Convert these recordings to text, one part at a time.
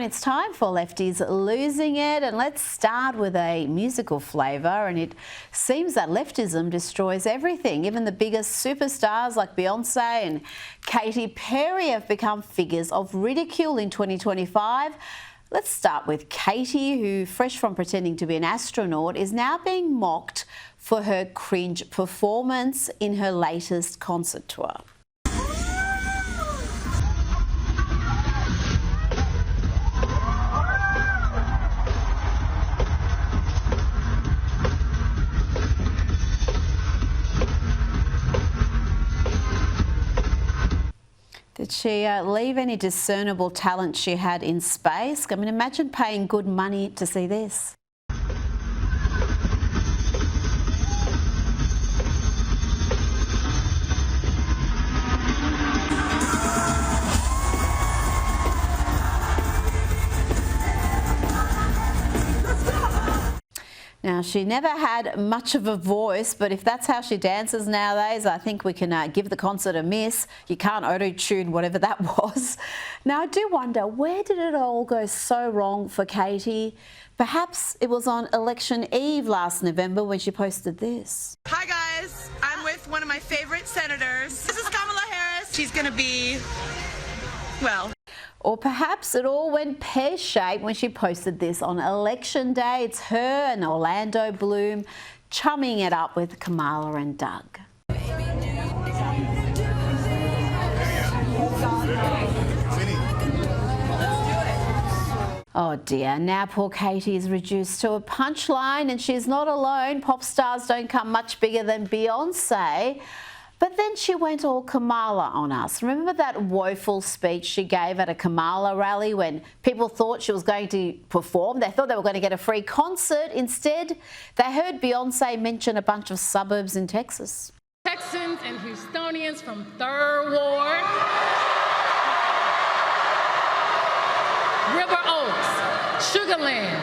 It's time for Lefties Losing It, and let's start with a musical flavour. And it seems that leftism destroys everything. Even the biggest superstars like Beyonce and Katy Perry have become figures of ridicule in 2025. Let's start with Katy, who, fresh from pretending to be an astronaut, is now being mocked for her cringe performance in her latest concert tour. Did she leave any discernible talent she had in space? I mean, imagine paying good money to see this. Now, she never had much of a voice, but if that's how she dances nowadays, I think we can give the concert a miss. You can't auto-tune whatever that was. Now, I do wonder, where did it all go so wrong for Katy? Perhaps it was on election eve last November when she posted this. Hi guys, I'm with one of my favorite senators. This is Kamala Harris. She's gonna be, well. Or perhaps it all went pear-shaped when she posted this on election day. It's her and Orlando Bloom chumming it up with Kamala and Doug. Oh dear, now poor Katy is reduced to a punchline, and she's not alone. Pop stars don't come much bigger than Beyonce. But then she went all Kamala on us. Remember that woeful speech she gave at a Kamala rally when people thought she was going to perform? They thought they were going to get a free concert. Instead, they heard Beyonce mention a bunch of suburbs in Texas. Texans and Houstonians from 3rd Ward, River Oaks, Sugarland,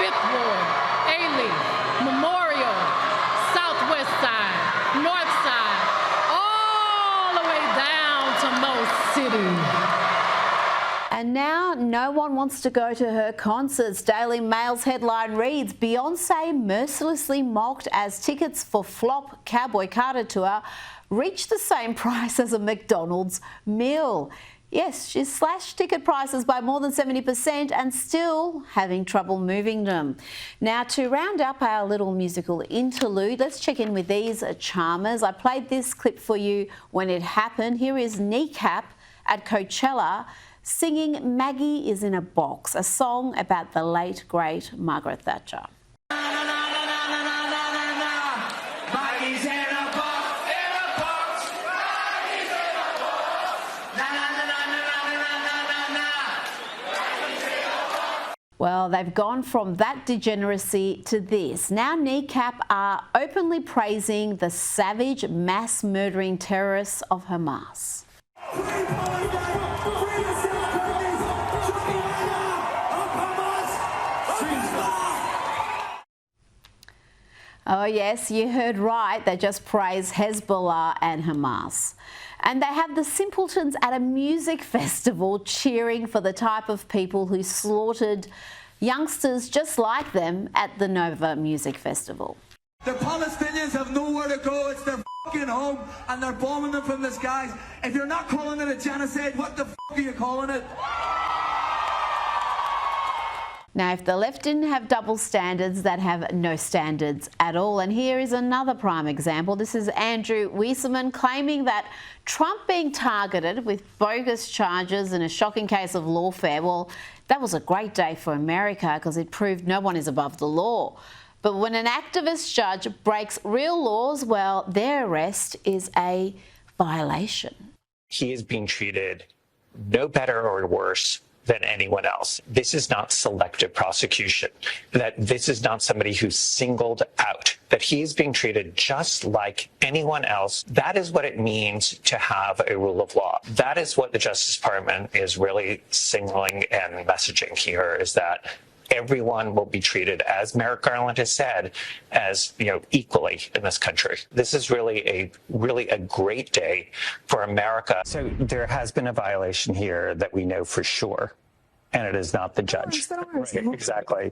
5th Ward, A-Leaf, Memorial, Southwest Side, North Side, and now no one wants to go to her concerts. Daily Mail's headline reads, Beyonce mercilessly mocked as tickets for flop Cowboy Carter tour reached the same price as a McDonald's meal. Yes, she's slashed ticket prices by more than 70% and still having trouble moving them. Now, to round up our little musical interlude, let's check in with these charmers. I played this clip for you when it happened. Here is Kneecap at Coachella singing Maggie is in a Box, a song about the late, great Margaret Thatcher. Well, they've gone from that degeneracy to this. Now Kneecap are openly praising the savage mass murdering terrorists of Hamas. Oh yes, you heard right. They just praise Hezbollah and Hamas. And they have the simpletons at a music festival cheering for the type of people who slaughtered youngsters just like them at the Nova Music Festival. The Palestinians have nowhere to go. It's their fucking home, and they're bombing them from the skies. If you're not calling it a genocide, what the fuck are you calling it? Now, if the left didn't have double standards, they'd have no standards at all. And here is another prime example. This is Andrew Weissman claiming that Trump being targeted with bogus charges in a shocking case of lawfare. Well, that was a great day for America because it proved no one is above the law. But when an activist judge breaks real laws, well, their arrest is a violation. He is being treated no better or worse than anyone else. This is not selective prosecution, that this is not somebody who's singled out, that he is being treated just like anyone else. That is what it means to have a rule of law. That is what the Justice Department is really signaling and messaging here, is that everyone will be treated, as Merrick Garland has said, as, equally in this country. This is really a great day for America. So there has been a violation here that we know for sure. and it is not the judge. Right, exactly.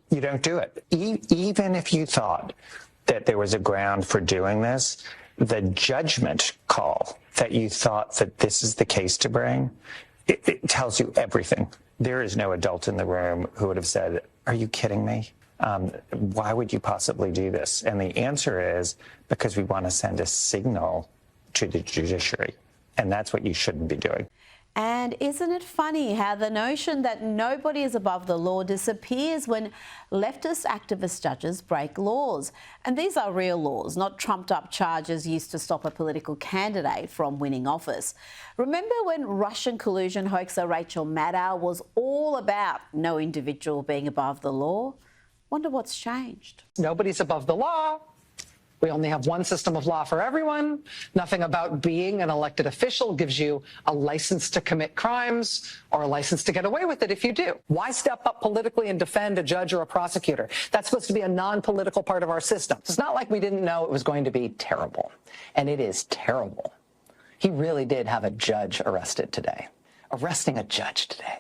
You don't do it. Even if you thought that there was a ground for doing this, the judgment call that you thought that this is the case to bring, it tells you everything. There is no adult in the room who would have said, are you kidding me? Why would you possibly do this? And the answer is because we want to send a signal to the judiciary. And that's what you shouldn't be doing. And isn't it funny how the notion that nobody is above the law disappears when leftist activist judges break laws? And these are real laws, not trumped-up charges used to stop a political candidate from winning office. Remember when Russian collusion hoaxer Rachel Maddow was all about no individual being above the law? Wonder what's changed. Nobody's above the law. We only have one system of law for everyone. Nothing about being an elected official gives you a license to commit crimes or a license to get away with it if you do. Why step up politically and defend a judge or a prosecutor? That's supposed to be a non-political part of our system. It's not like we didn't know it was going to be terrible. And it is terrible. He really did have a judge arrested today. Arresting a judge today.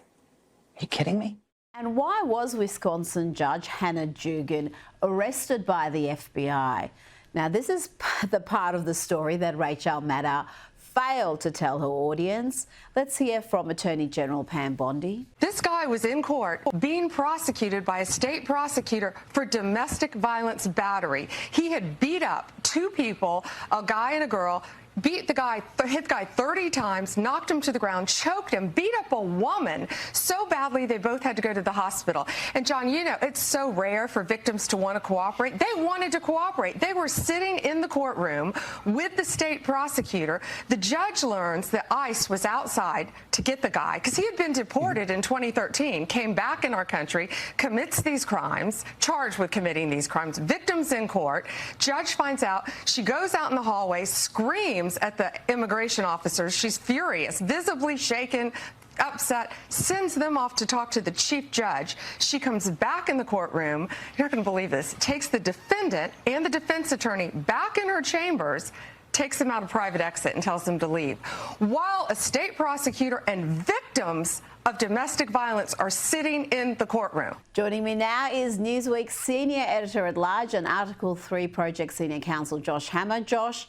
Are you kidding me? And why was Wisconsin Judge Hannah Dugan arrested by the FBI? Now, this is the part of the story that Rachel Maddow failed to tell her audience. Let's hear from Attorney General Pam Bondi. This guy was in court being prosecuted by a state prosecutor for domestic violence battery. He had beat up two people, a guy and a girl, beat the guy, hit the guy 30 times, knocked him to the ground, choked him, beat up a woman so badly they both had to go to the hospital. And John, you know, it's so rare for victims to want to cooperate. They wanted to cooperate. They were sitting in the courtroom with the state prosecutor. The judge learns that ICE was outside to get the guy because he had been deported in 2013, came back in our country, commits these crimes, charged with committing these crimes, victims in court. Judge finds out. She goes out in the hallway, screams at the immigration officers. She's furious, visibly shaken, upset, sends them off to talk to the chief judge. She comes back in the courtroom. You're not going to believe this. Takes the defendant and the defense attorney back in her chambers, takes them out a private exit and tells them to leave. While a state prosecutor and victims of domestic violence are sitting in the courtroom. Joining me now is Newsweek's Senior Editor-at-Large and Article 3 Project Senior Counsel Josh Hammer. Josh,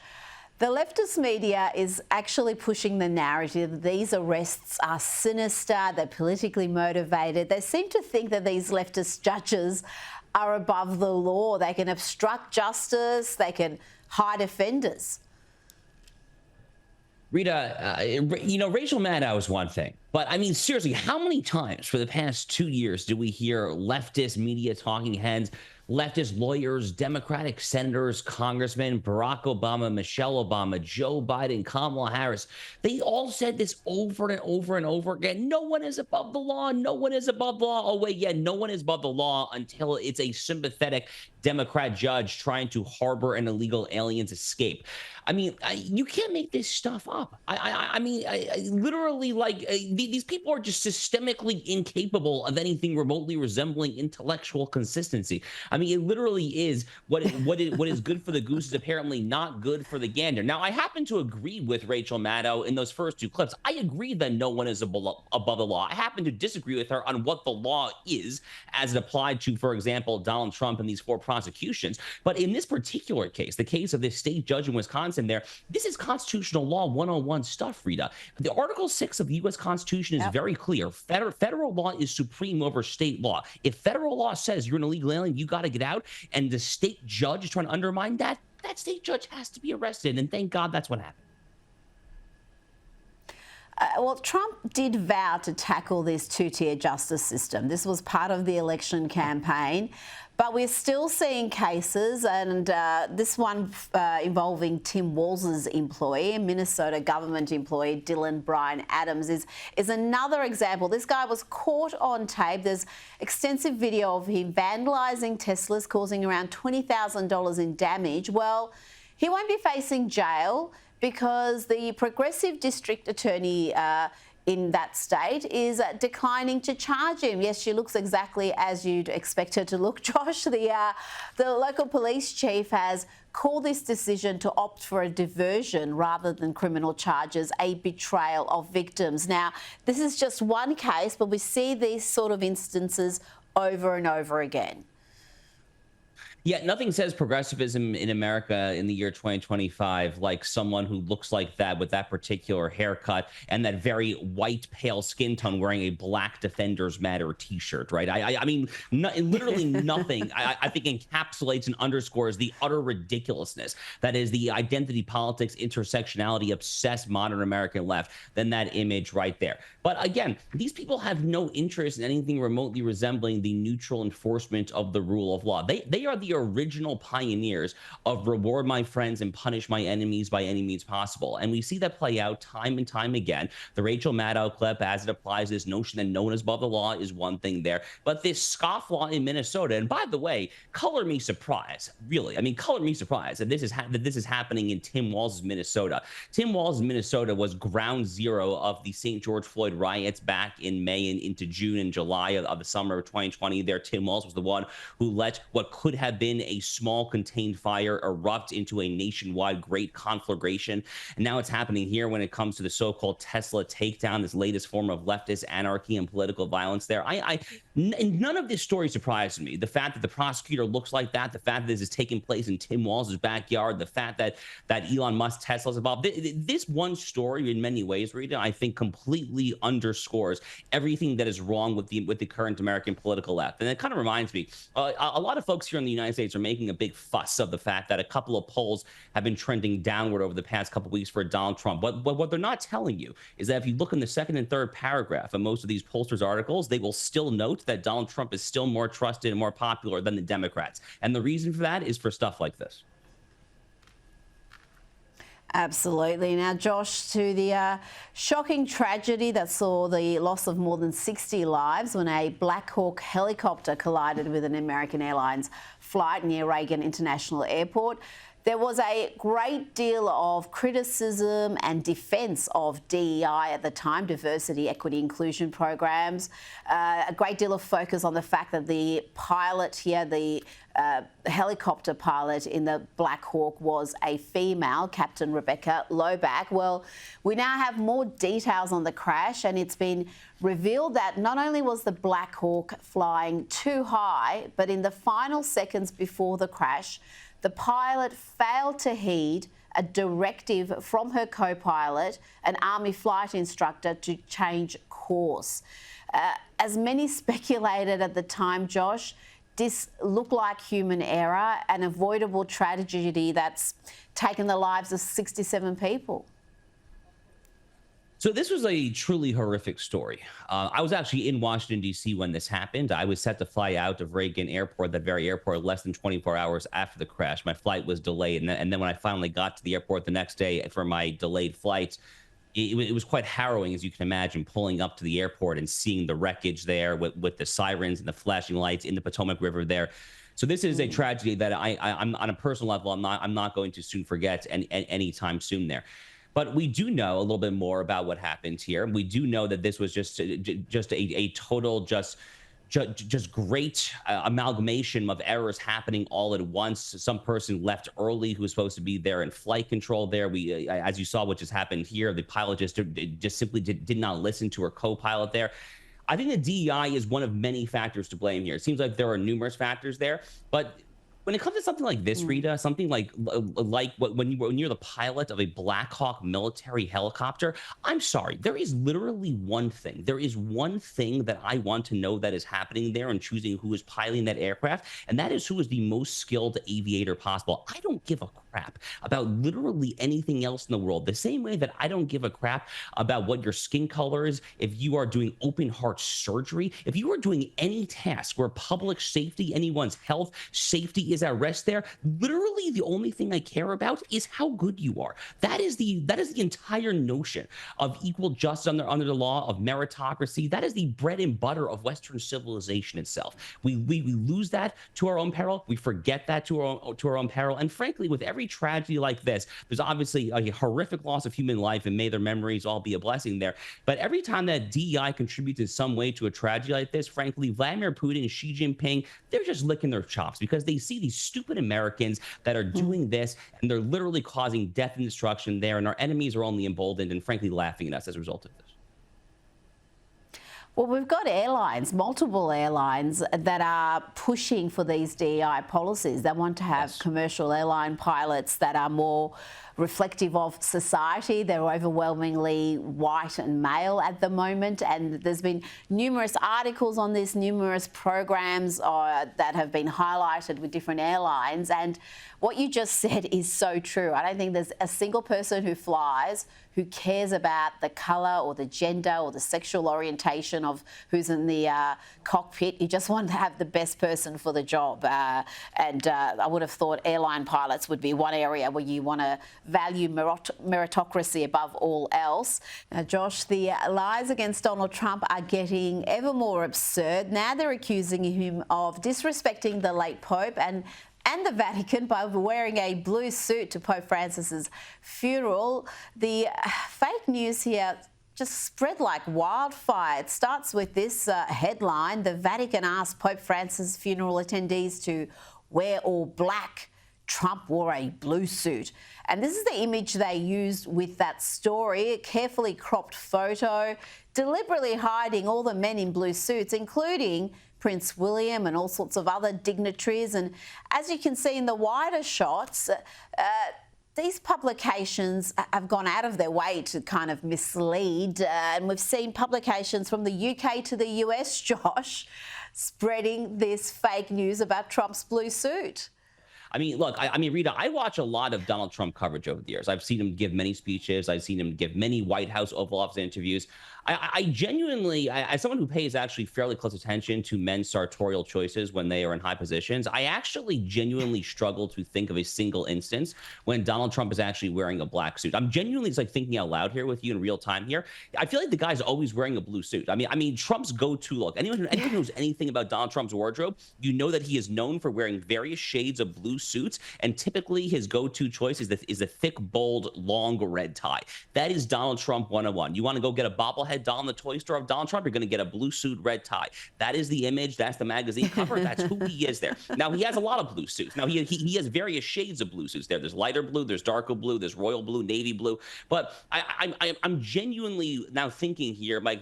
the leftist media is actually pushing the narrative that these arrests are sinister, they're politically motivated. They seem to think that these leftist judges are above the law. They can obstruct justice, they can hide offenders. Rita, you know, Rachel Maddow is one thing, but I mean, seriously, how many times for the past 2 years do we hear leftist media talking heads, leftist lawyers, Democratic senators, congressmen, Barack Obama, Michelle Obama, Joe Biden, Kamala Harris? They all said this over and over and over again. No one is above the law. No one is above the law. Oh, wait, yeah, no one is above the law until it's a sympathetic Democrat judge trying to harbor an illegal alien's escape. I mean, you can't make this stuff up. I mean, literally, like, these people are just systemically incapable of anything remotely resembling intellectual consistency. I mean, it literally is what is good for the goose is apparently not good for the gander. Now, I happen to agree with Rachel Maddow in those first two clips. I agree that no one is above the law. I happen to disagree with her on what the law is as it applied to, for example, Donald Trump and these 4 prosecutions. But in this particular case, the case of this state judge in Wisconsin there, this is constitutional law 101 stuff, Rita. The Article 6 of the U.S. Constitution is very clear. Federal law is supreme over state law. If federal law says you're an illegal alien, you got to get out, and the state judge is trying to undermine that, that state judge has to be arrested, and thank God that's what happened. Well, Trump did vow to tackle this two-tier justice system. This was part of the election campaign, but we're still seeing cases, and this one involving Tim Walz's employee, Minnesota government employee Dylan Bryan Adams, is another example. This guy was caught on tape. There's extensive video of him vandalising Teslas, causing around $20,000 in damage. Well, he won't be facing jail because the progressive district attorney in that state is declining to charge him. Yes, she looks exactly as you'd expect her to look, Josh. The local police chief has called this decision to opt for a diversion rather than criminal charges a betrayal of victims. Now, this is just one case, but we see these sort of instances over and over again. Yeah, nothing says progressivism in America in the year 2025 like someone who looks like that with that particular haircut and that very white, pale skin tone wearing a Black Defenders Matter T-shirt, right? I mean, literally nothing, I think, encapsulates and underscores the utter ridiculousness that is the identity politics, intersectionality, obsessed modern American left than that image right there. But again, these people have no interest in anything remotely resembling the neutral enforcement of the rule of law. They are the original pioneers of reward my friends and punish my enemies by any means possible. And we see that play out time and time again. The Rachel Maddow clip, as it applies this notion that no one is above the law, is one thing there. But this scofflaw in Minnesota, and by the way, color me surprised, really. I mean, color me surprised that this is happening in Tim Walz's Minnesota. Tim Walz's Minnesota was ground zero of the St. George Floyd riots back in May and into June and July of the summer of 2020. There, Tim Walz was the one who let what could have been a small contained fire erupt into a nationwide great conflagration. And now it's happening here when it comes to the so-called Tesla takedown, this latest form of leftist anarchy and political violence there. None of this story surprised me. The fact that the prosecutor looks like that, the fact that this is taking place in Tim Walz's backyard, the fact that Elon Musk Tesla's involved. This one story in many ways, Rita, I think completely underscores everything that is wrong with the current American political left. And it kind of reminds me, a lot of folks here in the United States are making a big fuss of the fact that a couple of polls have been trending downward over the past couple of weeks for Donald Trump. But what they're not telling you is that if you look in the second and third paragraph of most of these pollsters' articles, they will still note that Donald Trump is still more trusted and more popular than the Democrats. And the reason for that is for stuff like this. Absolutely. Now, Josh, to the shocking tragedy that saw the loss of more than 60 lives when a Black Hawk helicopter collided with an American Airlines flight near Reagan International Airport. There was a great deal of criticism and defence of DEI at the time, diversity, equity, inclusion programs, a great deal of focus on the fact that the pilot here, the helicopter pilot in the Black Hawk, was a female, Captain Rebecca Loback. Well, we now have more details on the crash, and it's been revealed that not only was the Black Hawk flying too high, but in the final seconds before the crash, the pilot failed to heed a directive from her co-pilot, an Army flight instructor, to change course. As many speculated at the time, Josh, this looked like human error, an avoidable tragedy that's taken the lives of 67 people. So this was a truly horrific story. I was actually in Washington, D.C. when this happened. I was set to fly out of Reagan Airport, that very airport, less than 24 hours after the crash. My flight was delayed. And then when I finally got to the airport the next day for my delayed flight, it was quite harrowing, as you can imagine, pulling up to the airport and seeing the wreckage there with the sirens and the flashing lights in the Potomac River there. So this is a tragedy that I'm on a personal level, I'm not going to soon forget anytime soon there. But we do know a little bit more about what happened here. We do know that this was just a total just great amalgamation of errors happening all at once. Some person left early who was supposed to be there in flight control there. We, as you saw, what just happened here, the pilot just simply did not listen to her co-pilot there. I think the DEI is one of many factors to blame here. It seems like there are numerous factors there, but when it comes to something like this, Rita, something like when you're the pilot of a Black Hawk military helicopter, I'm sorry, there is literally one thing. There is one thing that I want to know that is happening there in choosing who is piloting that aircraft, and that is who is the most skilled aviator possible. I don't give a crap about literally anything else in the world, the same way that I don't give a crap about what your skin color is, if you are doing open heart surgery, if you are doing any task where public safety, anyone's health, safety is at rest there, literally the only thing I care about is how good you are. That is the entire notion of equal justice under the law, of meritocracy. That is the bread and butter of Western civilization itself. We lose that to our own peril. We forget that to our own peril. And frankly, with every every tragedy like this, there's obviously a horrific loss of human life, and may their memories all be a blessing there. But every time that DEI contributes in some way to a tragedy like this, frankly, Vladimir Putin and Xi Jinping, they're just licking their chops because they see these stupid Americans that are doing this, and they're literally causing death and destruction there, and our enemies are only emboldened and frankly laughing at us as a result of this. Well, we've got airlines, multiple airlines, that are pushing for these DEI policies. They want to have commercial airline pilots that are more reflective of society. They're overwhelmingly white and male at the moment, and there's been numerous articles on this, numerous programs that have been highlighted with different airlines. And what you just said is so true. I don't think there's a single person who flies who cares about the colour or the gender or the sexual orientation of who's in the cockpit. You just want to have the best person for the job. And I would have thought airline pilots would be one area where you want to value meritocracy above all else. Now, Josh, the lies against Donald Trump are getting ever more absurd. Now they're accusing him of disrespecting the late Pope and the Vatican by wearing a blue suit to Pope Francis's funeral. The fake news here just spread like wildfire. It starts with this headline: the Vatican asked Pope Francis' funeral attendees to wear all black. Trump wore a blue suit. And this is the image they used with that story, a carefully cropped photo, deliberately hiding all the men in blue suits, including Prince William and all sorts of other dignitaries. And as you can see in the wider shots, these publications have gone out of their way to kind of mislead. And we've seen publications from the UK to the US, Josh, spreading this fake news about Trump's blue suit. I mean, look, I mean, Rita, I watch a lot of Donald Trump coverage over the years. I've seen him give many speeches. I've seen him give many White House Oval Office interviews. I genuinely, as someone who pays actually fairly close attention to men's sartorial choices when they are in high positions, I actually genuinely struggle to think of a single instance when Donald Trump is actually wearing a black suit. I'm genuinely just like thinking out loud here with you in real time here. I feel like the guy's always wearing a blue suit. I mean, Trump's go-to look. Anyone who knows anything about Donald Trump's wardrobe, you know that he is known for wearing various shades of blue suits, and typically his go-to choice is a thick, bold, long red tie. That is Donald Trump 101. You want to go get a bobblehead doll in the toy store of Donald Trump, you're going to get a blue suit, red tie. That is the image. That's the magazine cover. That's who he is there. Now, he has a lot of blue suits. Now, he has various shades of blue suits there. There's lighter blue, there's darker blue, there's royal blue, navy blue. But I'm genuinely now thinking here, my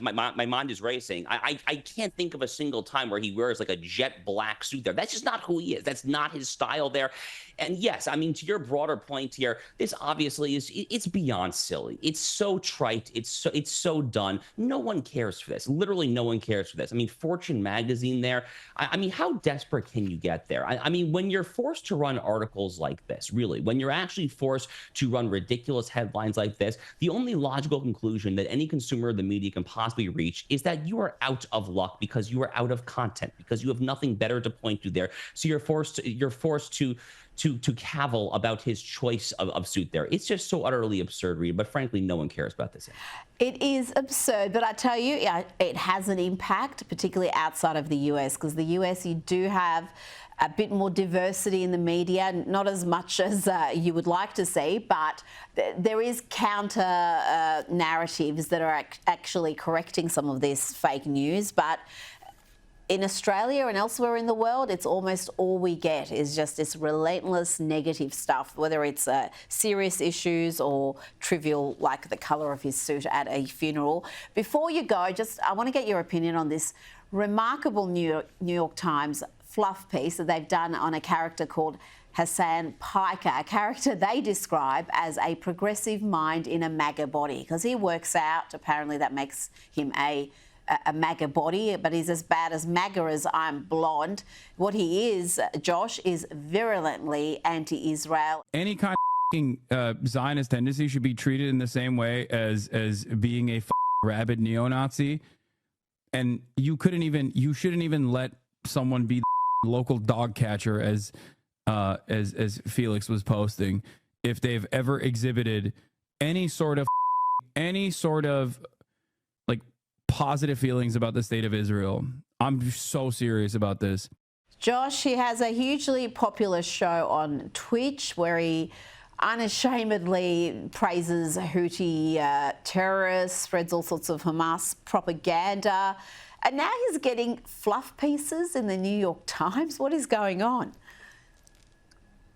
mind is racing. I can't think of a single time where he wears like a jet black suit there. That's just not who he is. That's not his style there. And yes, I mean, to your broader point here, this obviously it's beyond silly. It's so trite. It's so done. No one cares for this. Literally no one cares for this. I mean, Fortune magazine there. I mean, how desperate can you get there? I mean, when you're forced to run articles like this, really, when you're actually forced to run ridiculous headlines like this, the only logical conclusion that any consumer of the media can possibly reach is that you are out of luck because you are out of content, because you have nothing better to point to there. So you're forced to cavil about his choice of suit there. It's just so utterly absurd, Rita, but frankly, no one cares about this. It is absurd, but I tell you, it has an impact, particularly outside of the US, because the US, you do have a bit more diversity in the media, not as much as you would like to see, but there is counter narratives that are actually correcting some of this fake news. But in Australia and elsewhere in the world, it's almost all we get is just this relentless negative stuff, whether it's serious issues or trivial, like the colour of his suit at a funeral. Before you go, I want to get your opinion on this remarkable New York Times fluff piece that they've done on a character called Hassan Piker, a character they describe as a progressive mind in a MAGA body, because he works out. Apparently that makes him a MAGA body, but he's as bad as MAGA as I'm blonde. What he is, Josh, is virulently anti-Israel. Any kind of Zionist tendency should be treated in the same way as being a rabid neo-Nazi. And you shouldn't even let someone be the local dog catcher, as Felix was posting, if they've ever exhibited any sort of like positive feelings about the state of Israel. I'm so serious about this. Josh, he has a hugely popular show on Twitch where he unashamedly praises Houthi terrorists, spreads all sorts of Hamas propaganda, and now he's getting fluff pieces in the New York Times. What is going on?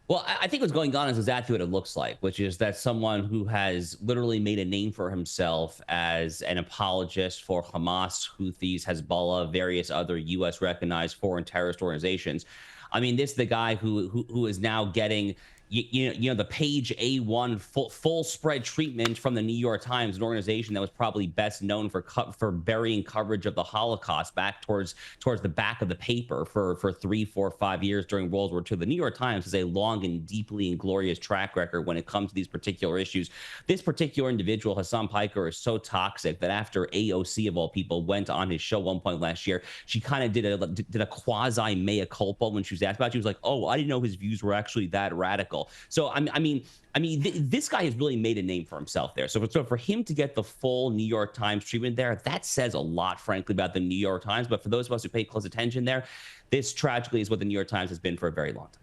Well, I think what's going on is exactly what it looks like, which is that someone who has literally made a name for himself as an apologist for Hamas, Houthis, Hezbollah, various other U.S. recognized foreign terrorist organizations. I mean, this is the guy who is now getting the page A1 full spread treatment from the New York Times, an organization that was probably best known for burying coverage of the Holocaust back towards the back of the paper for 3, 4, 5 years during World War II. The New York Times has a long and deeply inglorious track record when it comes to these particular issues. This particular individual, Hassan Piker, is so toxic that after AOC of all people went on his show one point last year, she kind of did a quasi mea culpa when she was asked about it. She was like, "Oh, I didn't know his views were actually that radical." So this guy has really made a name for himself there. So for him to get the full New York Times treatment there, that says a lot, frankly, about the New York Times. But for those of us who pay close attention there, this tragically is what the New York Times has been for a very long time.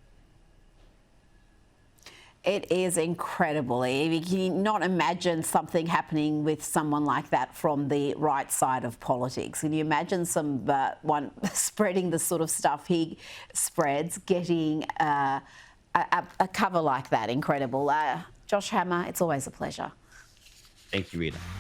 It is incredible. You cannot imagine something happening with someone like that from the right side of politics. Can you imagine one spreading the sort of stuff he spreads, getting a cover like that? Incredible. Josh Hammer, it's always a pleasure. Thank you, Rita.